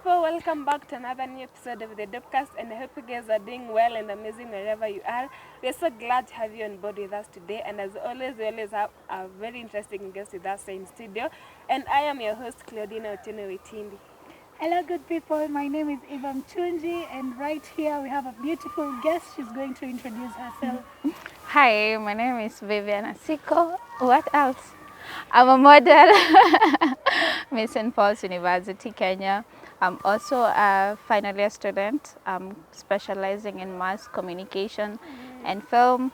people, welcome back to another new episode of the Dopecast, and I hope you guys are doing well and amazing wherever you are. We're so glad to have you on board with us today, and as always, we always have a very interesting guest with us in studio, and I am your host, Claudina Otieno-Witindi. Hello good people, my name is Eva Mchunji, and right here we have a beautiful guest. She's going to introduce herself. Hi, my name is Vivian Asiko. What else? I'm a model, Miss St. University, Kenya. I'm also a final year student. I'm specializing in mass communication and film.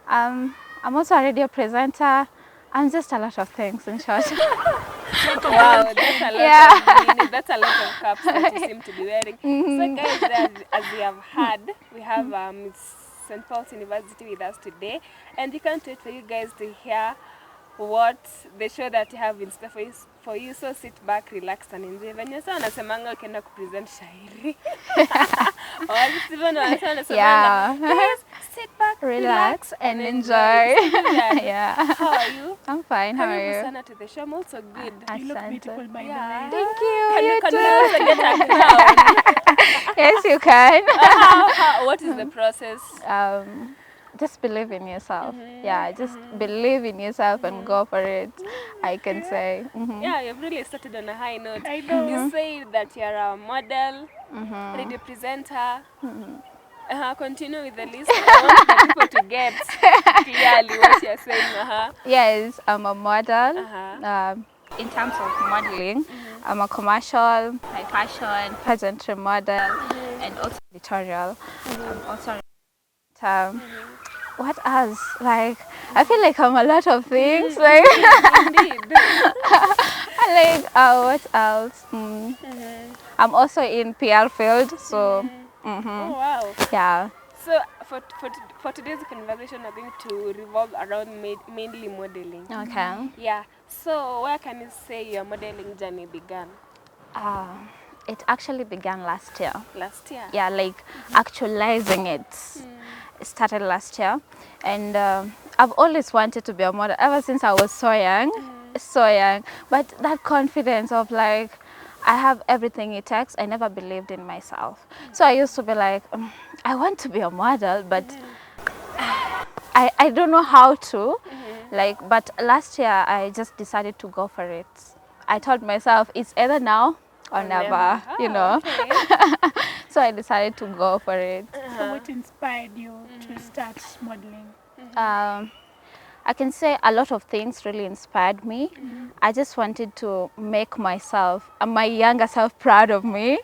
I'm also a radio presenter. I'm just a lot of things, in short. Wow, that's a lot of that's a lot of caps that you seem to be wearing. So guys, as we have heard, we have Miss St. Paul's University with us today, and we can't wait for you guys to hear what the show that you have in store for you. So sit back, relax and enjoy. Venye sana nasemanga ukienda kupresent shairi. Yeah. Guys, sit back, Relax and enjoy. Yeah. How are you? I'm fine. How are Karibu you? sana to the show. I'm also good. You look beautiful by the way. Thank you. Can You you too. also get a crown? Yes, you can. What is the process? Just believe in yourself. Yeah, just believe in yourself and go for it. I can say. Yeah, you've really started on a high note. I know. You say that you're a model, radio presenter. Continue with the list. I want the people to get clearly what you're saying. Yes, I'm a model. Uh-huh. In terms of modeling, I'm a commercial, like fashion, pageantry model, and also editorial. I'm also what else? Like, I feel like I'm a lot of things. Like, Indeed. what else? I'm also in PR field, so Oh, wow. yeah. So for today's conversation, we're going to revolve around mainly modeling. Okay. Yeah. So where can you say your modeling journey began? It actually began last year. Last year. Yeah, like actualizing it. Started last year, and I've always wanted to be a model ever since I was so young, but that confidence of like I have everything it takes, I never believed in myself. So I used to be like, I want to be a model, but I don't know how to, like, but last year I just decided to go for it. I told myself it's either now or never, you know. Okay. So I decided to go for it. So what inspired you to start modeling? I can say a lot of things really inspired me. I just wanted to make myself, my younger self, proud of me,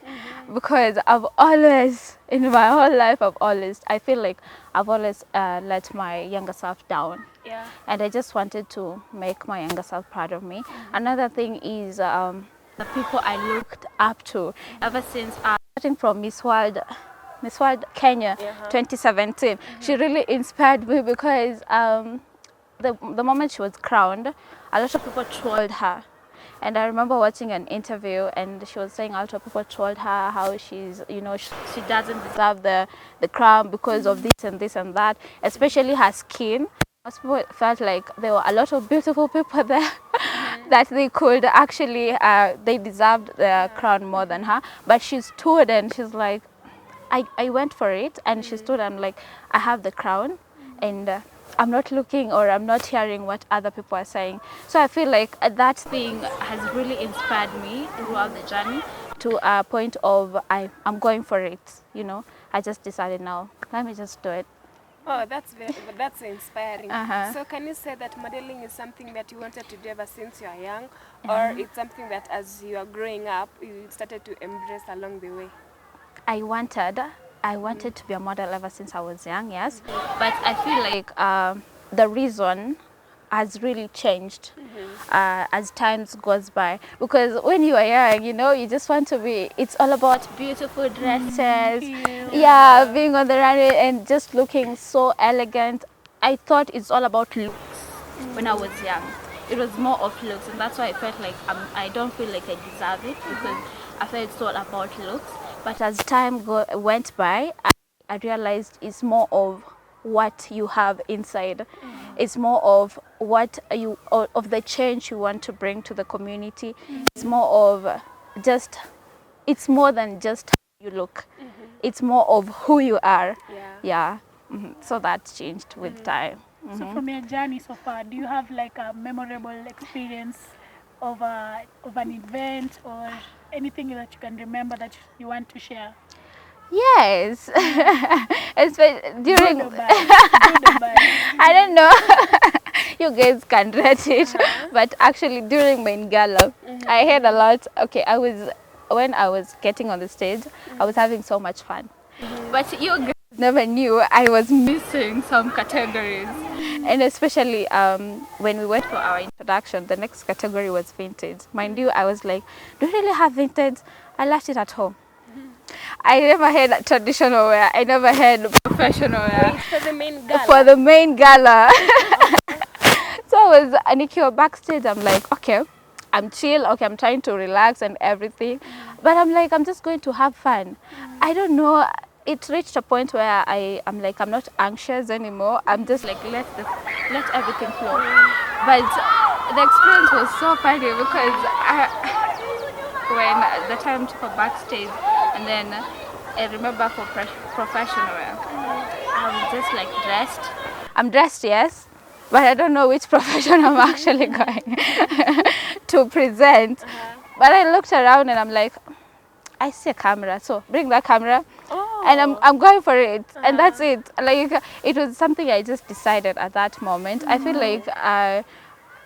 because I've always, in my whole life, I feel like I've always let my younger self down. Yeah. And I just wanted to make my younger self proud of me. Another thing is the people I looked up to ever since starting from Miss World Kenya 2017. She really inspired me because the moment she was crowned, a lot of people trolled her. And I remember watching an interview, and she was saying a lot of people trolled her, how she's, you know, she doesn't deserve the crown because of this and this and that, especially her skin. Most people felt like there were a lot of beautiful people there that they could actually, they deserved the crown more than her. But she stood and she's like, I went for it, and she stood and like, I have the crown, and I'm not looking or I'm not hearing what other people are saying. So I feel like that thing has really inspired me throughout the journey to a point of I'm going for it, you know. I just decided now, let me just do it. Oh, that's inspiring. So can you say that modeling is something that you wanted to do ever since you are young, or it's something that as you are growing up, you started to embrace along the way? I wanted to be a model ever since I was young, yes. But I feel like the reason has really changed as times goes by. Because when you are young, you know, you just want to be, it's all about beautiful dresses, being on the runway and just looking so elegant. I thought it's all about looks when I was young. It was more of looks, and that's why I felt like I don't feel like I deserve it, because I felt it's all about looks. But as time went by, I realized it's more of what you have inside. It's more of what of the change you want to bring to the community. It's more of just it's more than just how you look. It's more of who you are. Yeah. So that changed with time. So from your journey so far, do you have like a memorable experience of an event or anything that you can remember that you want to share? Yes. Especially during, Good or bad? Good or bad? I don't know, you guys can rate it, but actually during my gala, I had a lot. Okay, when I was getting on the stage, I was having so much fun. But you guys never knew I was missing some categories. And especially when we went for our introduction, the next category was vintage. Mind you, I was like, do you really have vintage? I left it at home. I never had traditional wear. I never had professional wear. Wait, for the main gala? For the main gala. So I was Nikio backstage. I'm like, okay, I'm chill. Okay, I'm trying to relax and everything. But I'm like, I'm just going to have fun. I don't know. It reached a point where I'm like, I'm not anxious anymore. I'm just like, let everything flow. But the experience was so funny because when the time to go backstage, and then I remember for professional wear, I was just like dressed. I'm dressed, yes, but I don't know which profession I'm actually going to present. But I looked around and I'm like, I see a camera, so bring that camera. And I'm going for it, and that's it. Like, it was something I just decided at that moment. I feel like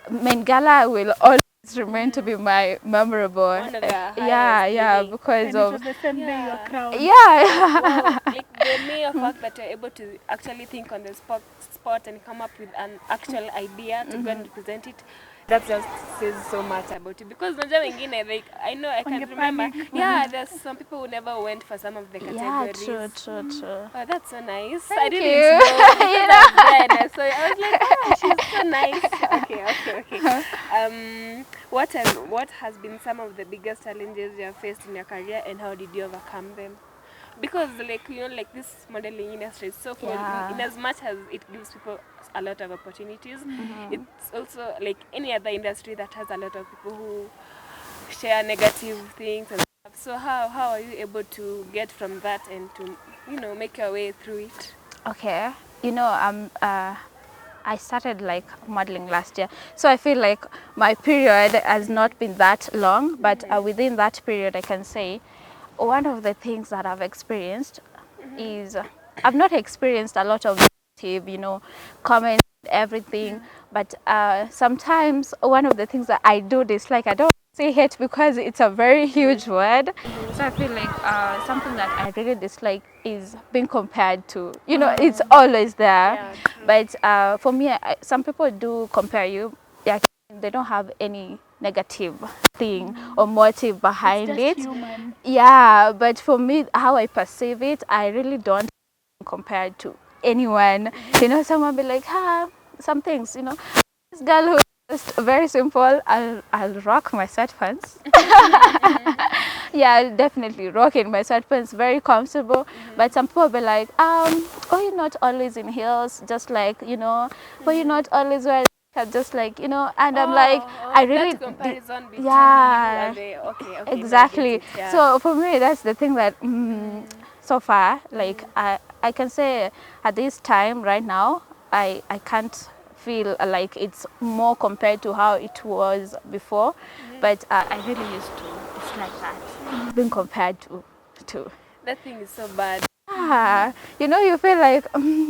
main gala will always remain to be my memorable. One of the highest because And of it was the same day you were crowned. Wow, like the mere fact that you're able to actually think on the spot and come up with an actual idea to go and represent it, that just says so much about you. Because unajua wengine, like, I know I can remember, there's some people who never went for some of the categories. Yeah, true. Oh, that's so nice. Thank I didn't you. know. You know. So I was like, oh, she's so nice. Okay. What has been some of the biggest challenges you have faced in your career, and how did you overcome them? Because, like, like this modeling industry is so cool. Yeah. In as much as it gives people a lot of opportunities, it's also like any other industry that has a lot of people who share negative things and stuff. So how are you able to get from that and to make your way through it? Okay, I started like modeling last year, so I feel like my period has not been that long, but within that period I can say one of the things that I've experienced is I've not experienced a lot of negative, comments and everything, but sometimes one of the things that I do dislike, I don't say hate because it's a very huge word, so I feel like something that I really dislike is being compared to, it's always there. Yeah, but for me, some people do compare you. They don't have any negative thing or motive behind It's it. just human. Yeah, but for me, how I perceive it, I really don't compare to anyone. Someone be like, some things, this girl who is just very simple, I'll rock my sweatpants. Yeah, I'll definitely rock in my sweatpants, very comfortable. But some people be like, you're not always in heels, just like, but you're not always wearing just like, and I'm like, I really, that comparison between yeah, you and okay, exactly. I get it, yeah. So for me, that's the thing that so far, like I can say at this time right now, I can't feel like it's more compared to how it was before, but I really used to dislike that, being compared to. That thing is so bad. You feel like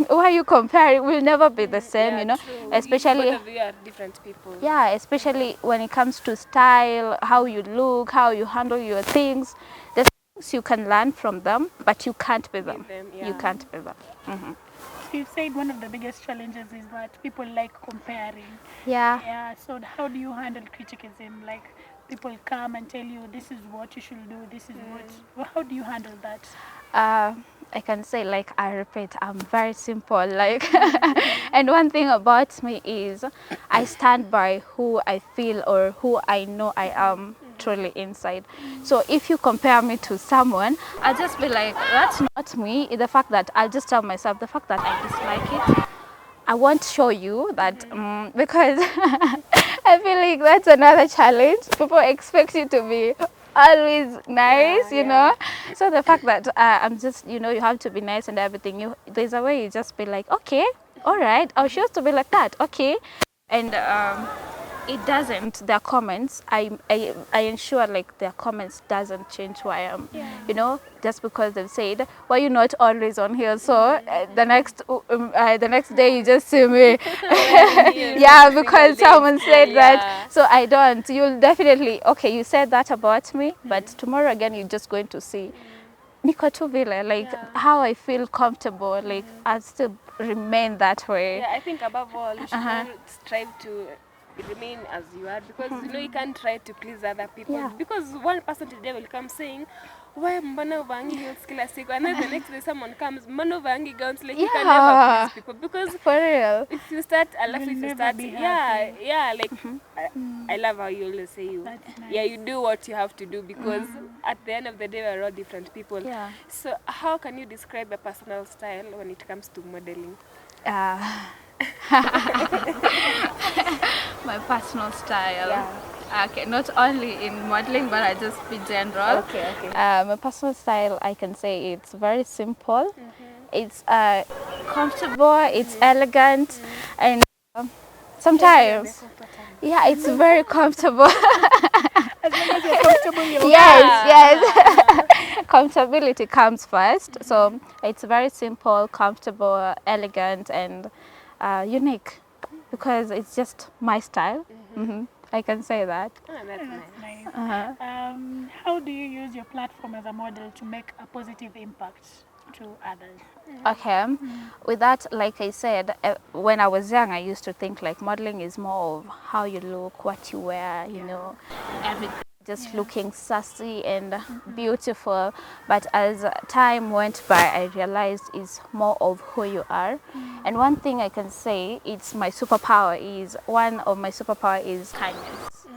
why you compare, it will never be the same, True. especially Both of you are different people. yeah, especially when it comes to style, how you look, how you handle your things. There's things you can learn from them, but you can't be them. You can't be them. So you said one of the biggest challenges is that people like comparing. Yeah. So how do you handle criticism? Like, people come and tell you this is what you should do, this is what. How do you handle that? I can say, like, I repeat, I'm very simple, like, and one thing about me is I stand by who I feel or who I know I am truly inside. So if you compare me to someone, I'll just be like, that's not me. The fact that I'll just tell myself, the fact that I dislike it, I won't show you that, because I feel like that's another challenge. People expect you to be always nice, Yeah, you know. So the fact that I'm just, you know, you have to be nice and everything, there's a way you just be like, okay, all right, I'll choose to be like that, okay. And it doesn't, their comments, I ensure like their comments doesn't change who I am, you know, just because they've said, why you not always on here, so the next day you just see me yeah, because someone said that, so I don't, you'll definitely, okay, you said that about me, but tomorrow again you're just going to see niko tu vile, like how I feel comfortable, like I still remain that way. Yeah, I think above all, you should all strive to remain as you are, because you know you can't try to please other people. Yeah. Because one person today will come saying, why mbona uvangi heels kila siku, and then the next day someone comes, mbona uvangi gowns, like you can never please people, because For real. if you start, I love You'll if you never start, be yeah, like I love how you always say you, That's nice. yeah, you do what you have to do, because at the end of the day we're all different people. Yeah. So how can you describe your personal style when it comes to modeling? My personal style. Yeah. Okay, not only in modeling, but I just be general. Okay. My personal style, I can say it's very simple. It's comfortable, it's elegant, and sometimes, yeah, it's very comfortable. As long as you're comfortable, you're Yes. Comfortability comes first. So it's very simple, comfortable, elegant, and unique, because it's just my style. I can say that. Oh, that's That's nice. nice. How do you use your platform as a model to make a positive impact to others? Okay, with that, like I said, when I was young, I used to think like modeling is more of how you look, what you wear, you know, everything, just looking sassy and beautiful. But as time went by, I realized it's more of who you are. And one thing I can say, it's my superpower is, one of my superpower is kindness.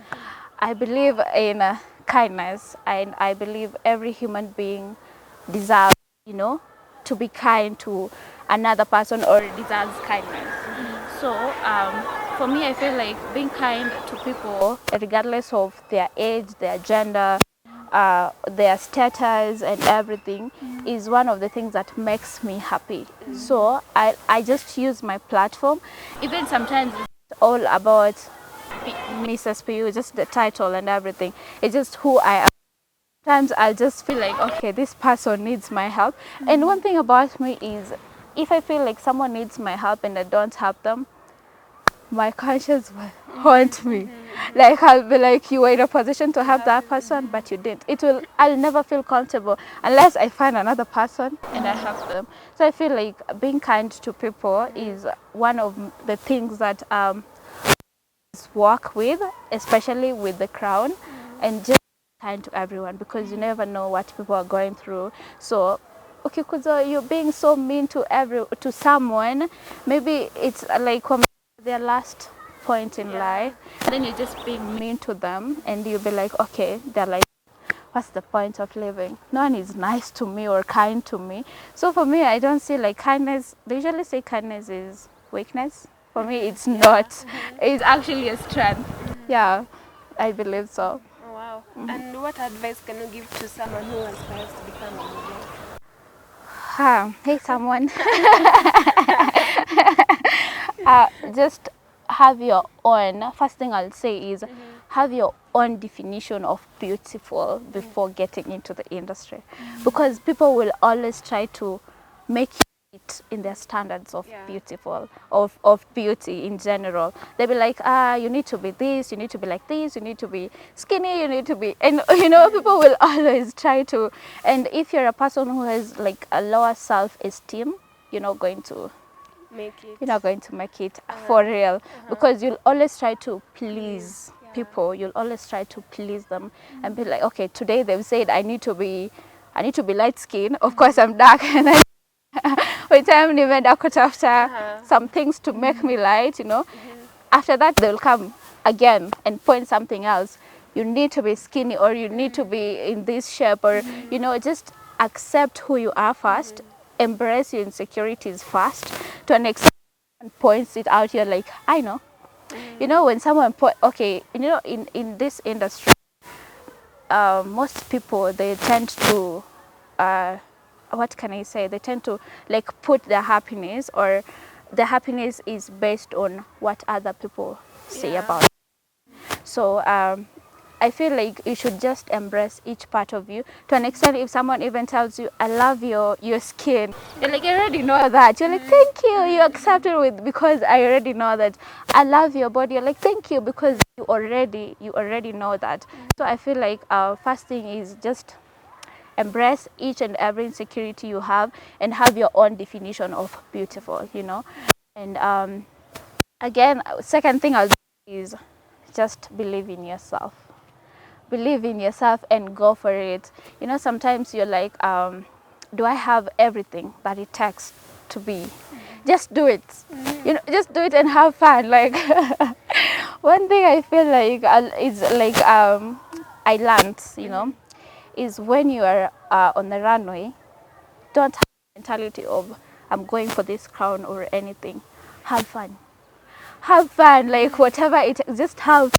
I believe in kindness, and I believe every human being deserves, you know, to be kind to another person, or deserves kindness. So for me, I feel like being kind to people, regardless of their age, their gender, their status and everything, is one of the things that makes me happy. So I just use my platform. Even sometimes it's all about Mrs. PU, just the title and everything. It's just who I am. Sometimes I'll just feel like, okay, this person needs my help. And one thing about me is, if I feel like someone needs my help and I don't help them, my conscience will haunt me. Like I'll be like, you were in a position to help that person, but you didn't. I'll never feel comfortable unless I find another person and I help them. So I feel like being kind to people is one of the things that work with, especially with the crown, and just kind to everyone, because you never know what people are going through. So okay, because you're being so mean to someone, maybe it's like their last point in life, and then you're just being mean to them, and you'll be like, okay, they're like, what's the point of living? No one is nice to me or kind to me. So for me, I don't see like kindness. They usually say kindness is weakness. For me, it's not. It's actually a strength. Yeah, I believe so. Oh, wow. And what advice can you give to someone who aspires to become a model? Hey, someone. Just have your own. First thing I'll say is have your own definition of beautiful before getting into the industry, because people will always try to make it in their standards of beautiful, of beauty in general. They'll be like, you need to be this, you need to be like this, you need to be skinny, you need to be, and you know, people will always try to. And if you're a person who has like a lower self-esteem, you're not going to make it for real, because you'll always try to please people. You'll always try to please them and be like, okay, today they've said I need to be light skin. Of course I'm dark, and then with time nimeenda kutafuta some things to make me light, you know. After that they'll come again and point something else. You need to be skinny, or you need to be in this shape, or you know, just accept who you are first. Embrace your insecurities first, to an extent points it out, you're like, I know. You know, when someone okay, you know, in this industry, most people, they tend to, what can I say? They tend to like put their happiness, or the happiness is based on what other people say about it. So I feel like you should just embrace each part of you. To an extent, if someone even tells you, I love your skin, you're like, I already know that. You're like, thank you. You accept it with, because I already know that. I love your body. You're like, thank you, because you already know that. So I feel like first thing is just embrace each and every insecurity you have, and have your own definition of beautiful, you know. And again, second thing I'll do is just believe in yourself. Believe in yourself and go for it. You know, sometimes you're like, do I have everything that it takes to be? Just do it. You know, just do it and have fun. Like one thing I feel like is like I learned, you know, is when you are on the runway, don't have the mentality of I'm going for this crown or anything. Have fun. Have fun. Like whatever it is, just have fun.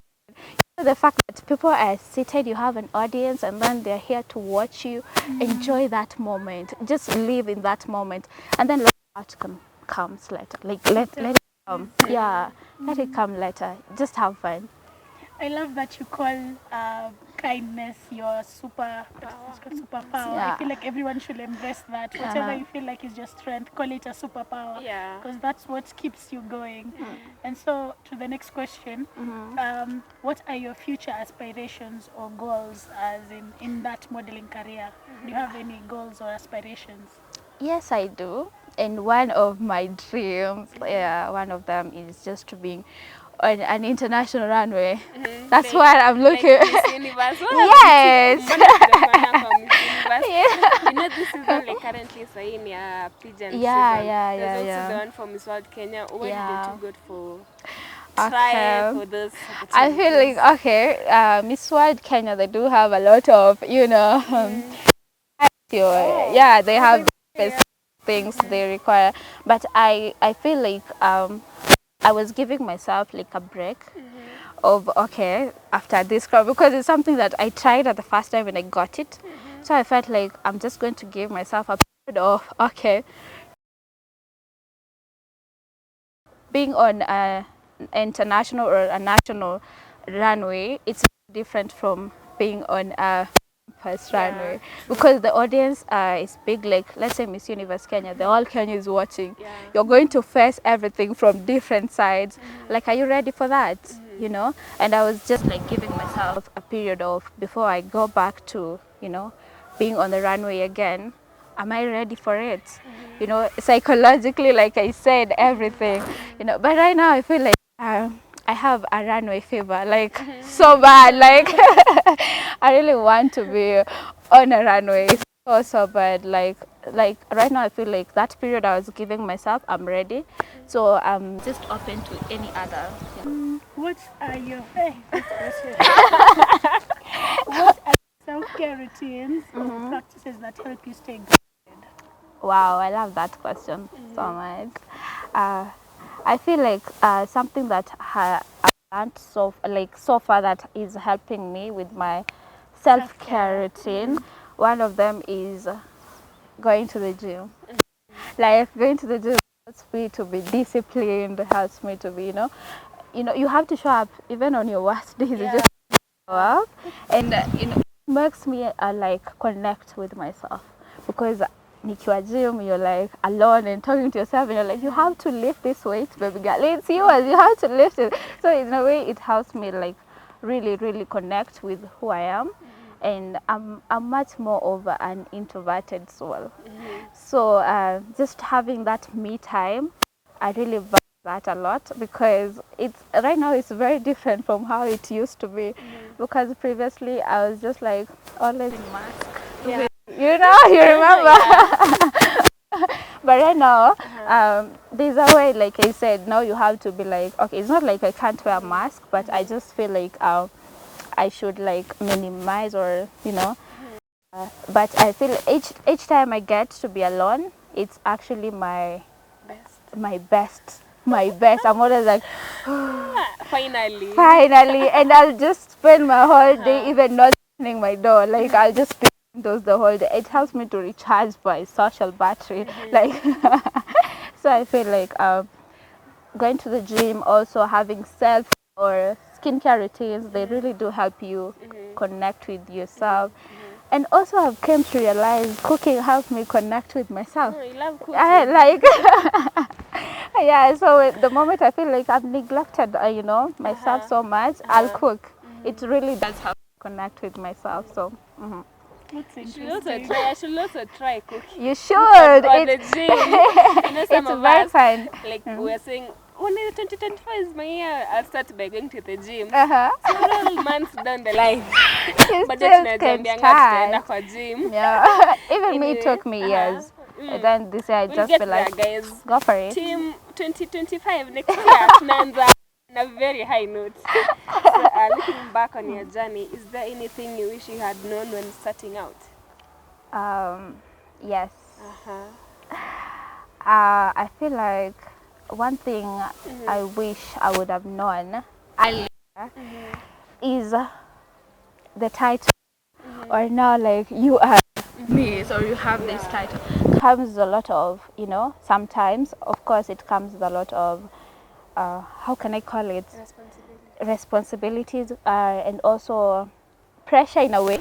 The fact that people are seated, you have an audience, and then they're here to watch you. Enjoy that moment. Just live in that moment, and then let the outcome comes later. Like let it come. Yeah, let it come later. Just have fun. I love that you call kindness your superpower. Yeah. I feel like everyone should embrace that. Whatever you feel like is your strength, call it a superpower. Yeah. Because that's what keeps you going. And so, to the next question, what are your future aspirations or goals as in that modeling career? Do you have any goals or aspirations? Yes, I do. And one of my dreams, one of them is just to be on an international runway. That's what I'm looking. Like Miss Universe. Yes. You know, this is only currently saying pigeon season. There's also the one for Miss World Kenya. What did you go for? Try for those opportunities? I feel like Miss World Kenya, they do have a lot of, you know, they have specific things they require, but I feel like I was giving myself like a break of after this crowd, because it's something that I tried at the first time when I got it. So I felt like I'm just going to give myself a period of being on an international or a national runway. It's different from being on a campus runway, because the audience is big. Like let's say Miss Universe Kenya, the whole Kenya is watching. You're going to face everything from different sides. Like, are you ready for that? You know. And I was just like giving myself a period of, before I go back to, you know, being on the runway again, am I ready for it? You know, psychologically, like I said, everything, you know. But right now I feel like I have a runway fever, like so bad. Like I really want to be on a runway so bad. Like right now I feel like that period I was giving myself, I'm ready. So I'm just open to any other. What are your what are self-care routines or practices that help you stay grounded? Wow, I love that question so much. I feel like something that I've learned so far that is helping me with my self-care routine. One of them is going to the gym. Like going to the gym helps me to be disciplined, helps me to be, you know, you have to show up even on your worst days. You just show up, and you know, it makes me like connect with myself, because nikiwa gym, you're like alone and talking to yourself, and you're like, you have to lift this weight, baby girl, it's yours, you have to lift it. So in a way it helps me like really connect with who I am. And I'm much more of an introverted soul. So just having that me time, I really value that a lot, because it's right now it's very different from how it used to be. Because previously I was just like always in mask. You know, you remember? But right now, there's a way, like I said, now you have to be like, okay, it's not like I can't wear a mask, but I just feel like I should like minimize, or you know. But I feel each time I get to be alone, it's actually my best. I'm always like, finally, and I'll just spend my whole day even not opening my door. Like I'll just be those the whole day. It helps me to recharge my social battery. Like so I feel like going to the gym, also having self or skincare routines, they really do help you connect with yourself. And also I've came to realize cooking helps me connect with myself. Oh, you love cooking. I like yeah, so the moment I feel like I've neglected myself so much, I'll cook. It really does help me connect with myself. So That's I interesting. should also try cooking. you should. On the gym. You know, some It's of very us, fun. like we're saying, only 2024 is my year. I'll start by going to the gym. Uh-huh. Several months down the line. You But still then can tutaenda start. kwa gym. Yeah. Even me Anyway, took me years. And then this year I We'll just get feel there, like guys. go for it. Team 2025 next year. Tunaanza on a very high note. So, looking back on your journey, is there anything you wish you had known when starting out? Yes. Uh-huh. I feel like one thing I wish I would have known earlier is the title. Or now, like you are this or you have this title. Comes a lot of, sometimes, of course, it comes with a lot of, how can I call it? Responsibilities and also pressure in a way.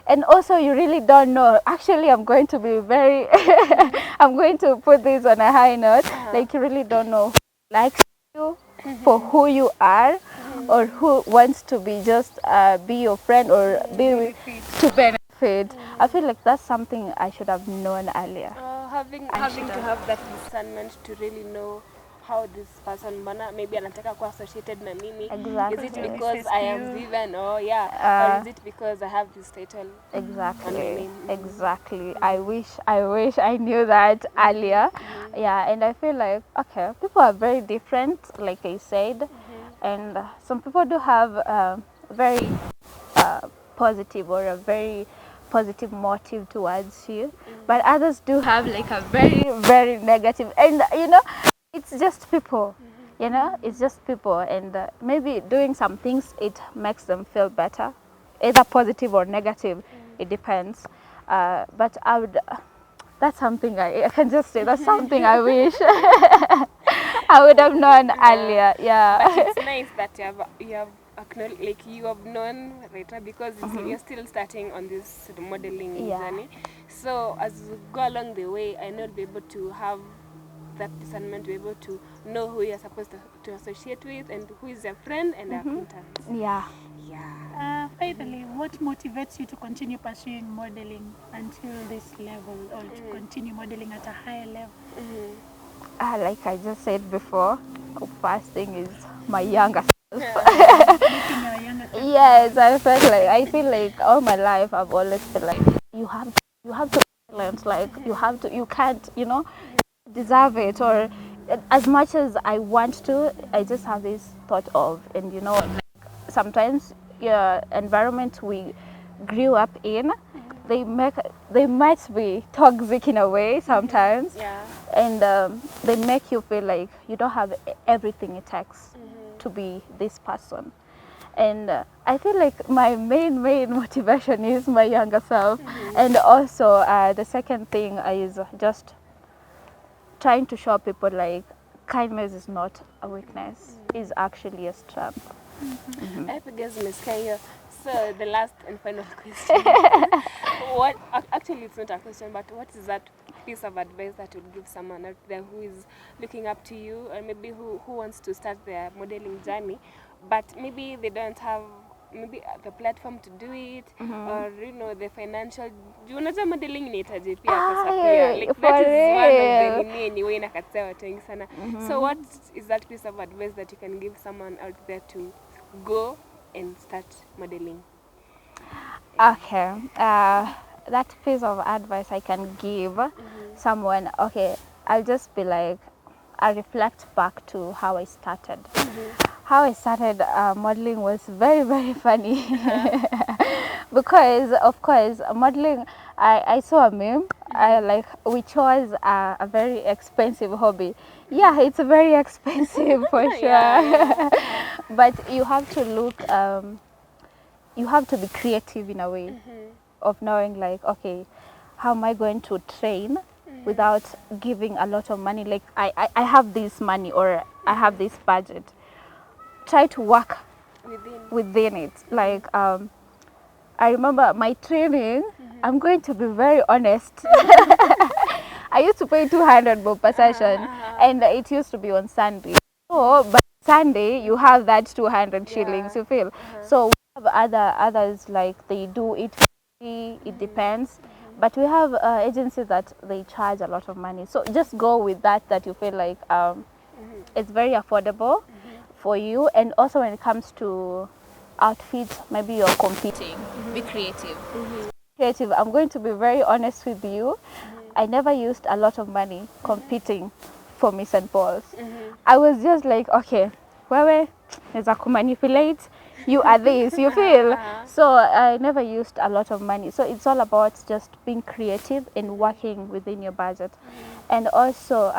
And also you really don't know. Actually, I'm going to be very, I'm going to put this on a high note. Like you really don't know who likes you for who you are or who wants to be just be your friend or be to benefit. I feel like that's something I should have known earlier. Having to have that discernment to really know how this person maybe anataka kuwa associated na mimi. Exactly. Is it because I am Vivian or or is it because I have this title on my name? Exactly. I wish I knew that earlier. Yeah, and I feel like okay, people are very different, like I said, and some people do have very positive or a very positive motive towards you, but others do have like a very negative, and it's just people. It's just people, and maybe doing some things it makes them feel better, either positive or negative. It depends. But I would. That's something I can just say. That's something I wish I would have known earlier. Yeah. But it's nice that you have acknowledged, like you have known right now, because you're still starting on this modeling journey. So as you go along the way, I know you'll be able to have that discernment, to be able to know who you're supposed to associate with and who is your friend and acquaintance. Yeah. Finally, what motivates you to continue pursuing modeling until this level, or to continue modeling at a higher level? Like I just said before, first thing is my younger self. Making your younger self. Yes, I feel like all my life I've always felt like you have to balance, like you can't, deserve it, or as much as I want to, I just have this thought of, and like sometimes your environment we grew up in, they might be toxic in a way sometimes, and they make you feel like you don't have everything it takes to be this person. And I feel like my main motivation is my younger self, and also the second thing is just trying to show people like kindness is not a weakness, is actually a strength. I hope you guys umesikia hiyo. So the last and final question. What actually it's not a question, but what is that piece of advice that would give someone out there who is looking up to you, or maybe who wants to start their modeling journey, but maybe they don't have maybe the platform to do it, or the financial. Unajua modeling inahitaji pia pesa pia. Like that is one of the nini anyway inakatia watu wengi sana. So what is that piece of advice that you can give someone out there to go and start modeling? Okay, that piece of advice I can give someone, okay, I'll just be like, I reflect back to how I started. How I started modeling was very funny. Because of course modeling, I saw a meme, which was a very expensive hobby. Yeah, it's very expensive for sure. But you have to look you have to be creative in a way of knowing like, okay, how am I going to train without giving a lot of money? Like I have this money or I have this budget. Try to work within it. Like I remember my training, I'm going to be very honest. I used to pay 200 bob per session and it used to be on Sunday. So, but Sunday you have that 200 shillings, you feel. So we have others like they do it free, it depends. But we have agencies that they charge a lot of money. So just go with that you feel like it's very affordable for you. And also when it comes to outfits, maybe you're competing, be creative. Creative. I'm going to be very honest with you. I never used a lot of money competing for Miss St. Paul's. I was just like, okay, wewe naweza kumanipulate, you are this, you feel. So I never used a lot of money. So it's all about just being creative and working within your budget. And also,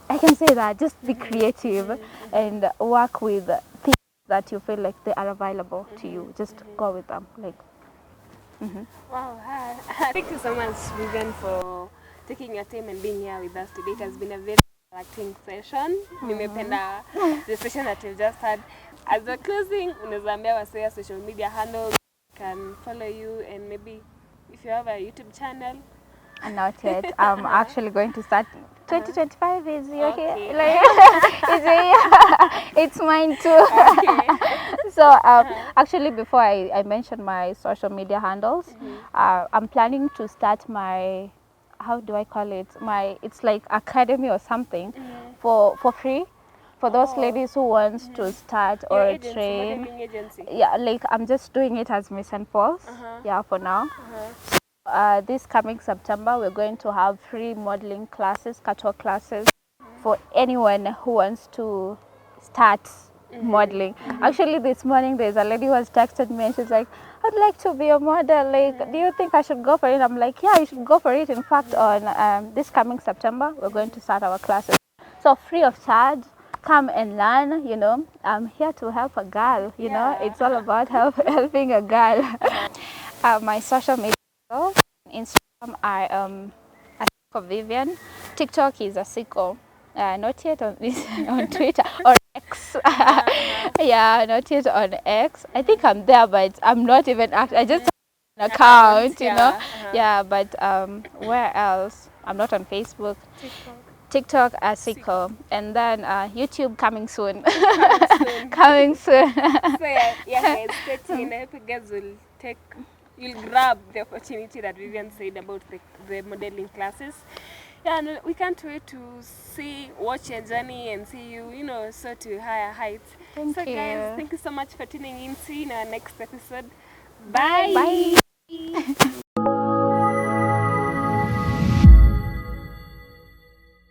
I can say that just be creative and work with things that you feel like they are available to you. Just go with them. Like. Wow, thank you so much, Vivian, for taking your time and being here with us today. It has been a very relaxing session. Nimependa the session that we've just had. As we're closing, unaweza ambia wasee social media handles can follow you, and maybe if you have a YouTube channel. Not yet. I'm actually going to start. 2025 is your Okay. like, it's mine too. So actually before I mention my social media handles, I'm planning to start my, how do I call it, it's like academy or something for free for those ladies who wants to start or Agency, train. modeling agency. Yeah, like I'm just doing it as Miss St. Paul's. Yeah, for now. This coming September, we're going to have free modeling classes, catwalk classes for anyone who wants to start modeling. Actually, this morning there's a lady who has texted me and she's like, I'd like to be a model. Like, do you think I should go for it? I'm like, yeah, you should go for it. In fact, on this coming September, we're going to start our classes. So free of charge. Come and learn, you know. I'm here to help a girl, you know. It's all about helping a girl. My social media. Instagram, I am Asiko Vivian. TikTok is Asiko. Not yet on this on Twitter or X. Yeah, not yet on X. I think I'm there, but I'm not even active. I just have an account, you know. Yeah, but where else? I'm not on Facebook. TikTok Asiko, and then YouTube coming soon. Coming soon. So yeah guys, stay tuned. I hope you guys will you'll grab the opportunity that Vivian said about the modeling classes. Yeah, and we can't wait to watch your journey and see you, you know, so to higher heights. Thank you. Guys, thank you so much for tuning in. See you in our next episode. Bye. Bye.